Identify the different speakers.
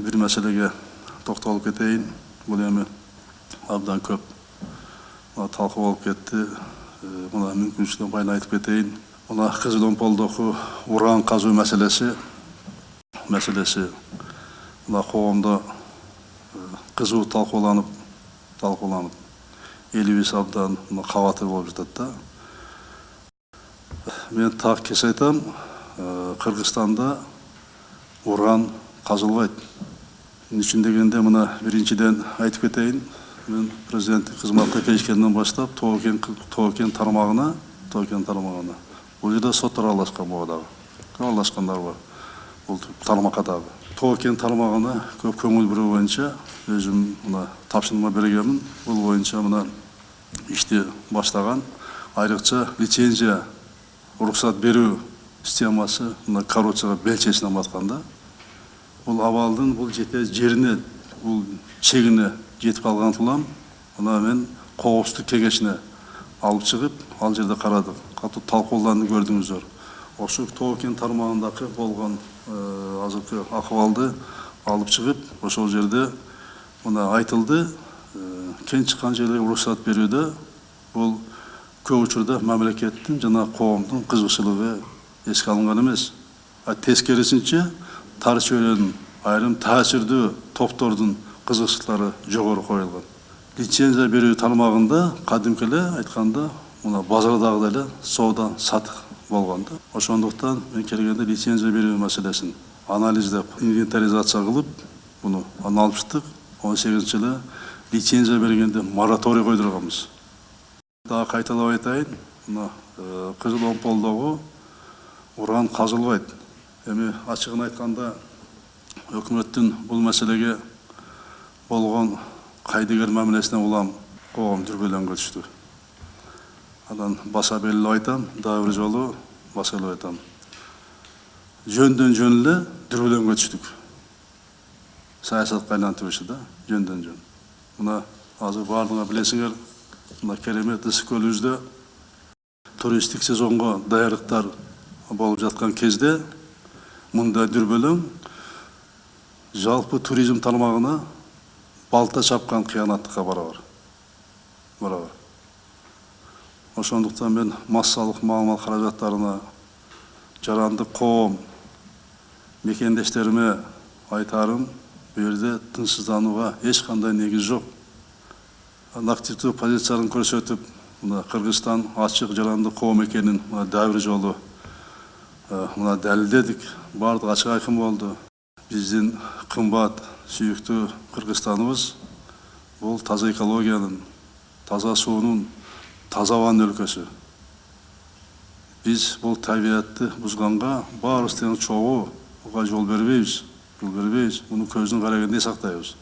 Speaker 1: bir мәселеге тоқталып кетейін. Бұл эми абдан көп талқы болып кетті. Мына мүмкіншілігін байын айтып кетейін. Мына Қызыломполдоғы уран қазу мәселесі мына қоғамда қызу талқыланып 55 абдан қабаты болып жатады да. Мен тағы кеш айтам, Қырғызстанда уран қазылбайды. Үшін дегенде мына біріншіден айтып кетейін. Мен президенттік қызметке кешкеннен бастап Тоғкен тармағына бұл жерде сот араласқандар бар. Бұл тармақадағы. Тоғкен тармағына көп көңіл бұру бойынша өзім тапсырма беремін. Бұл бойынша мына іште бастаған айрықша лицензия рұқсат беру системасы коррупцияға белшесінен батқанда. Бұл абалдың бұл жеріне, бұл шегіне жетіп қалған тұлам, мен қоғыстық кеңесіне алып шығып, ал жерде қарадық. Қатты талқылауды көрдіңіздер. Осы Тоғкен тармағындағы болған азыркы ахуалды алып шығып, осы жерде айтылды, кен шыққан жерлерге рұқсат беруде бұл көп учурда мемлекеттің жана қоғамдың қызығушылығы еске алынған емес. Тескерісінше тар чөйренің айрым тәсірді топтордың қызығушылықтары жоғары қойылған. Лицензия беру тармағында қадимкілі айтқанда базардағыда сауда сатық болғанда. Ошондуктан мен келгенде лицензия беру мәселесін анализдеп, инвентаризация қылып, бұны алып шықтық. 18-жылы лицензия бергенде мораторий қойдырғанбыз. Daha қайталап айтайын, Қызыломполдоғы уран қазылбайды. Эми ачыгын айтканда өкмөттүн бул маселеге болгон кайдыгер мамилесине улам коом дүрбөлөнгө түштү. Анан баса белгилеп айтам, дагы бир жолу баса белгилеп айтам. Жөндөн жөн эле дүрбөлөнгө түштүк. Саясатка айлантып да, жөндөн жөн. Мына азыр бардыгы билесиңер, мына керемет ысык көлүбүздө туристтик сезонго даярдыктар болуп жаткан кезде мында дүрбөлөң жалпы туризм тармагына балта чапкан кыянаттыкка барабар. Ошондуктан мен массалык маалымат каражаттарына жаранды коом мекендештериме айтарым, бу жерде тынчсызданууга эч кандай негиз жок. Активдүү позицияларын көрсөтүп, Кыргызстан ачык жаранды коом экенин дагы бир жолу дәлелдедик. Бардык ачык айкын болду. Биздин кымбат сүйүктүү Кыргызстаныбыз бул таза экологиянын, таза суунун, таза абанын өлкөсү. Биз бул табиятты бузганга баарыбыз тең чогуу жол бербейбиз. Муну көздүн карагенде сактайбыз.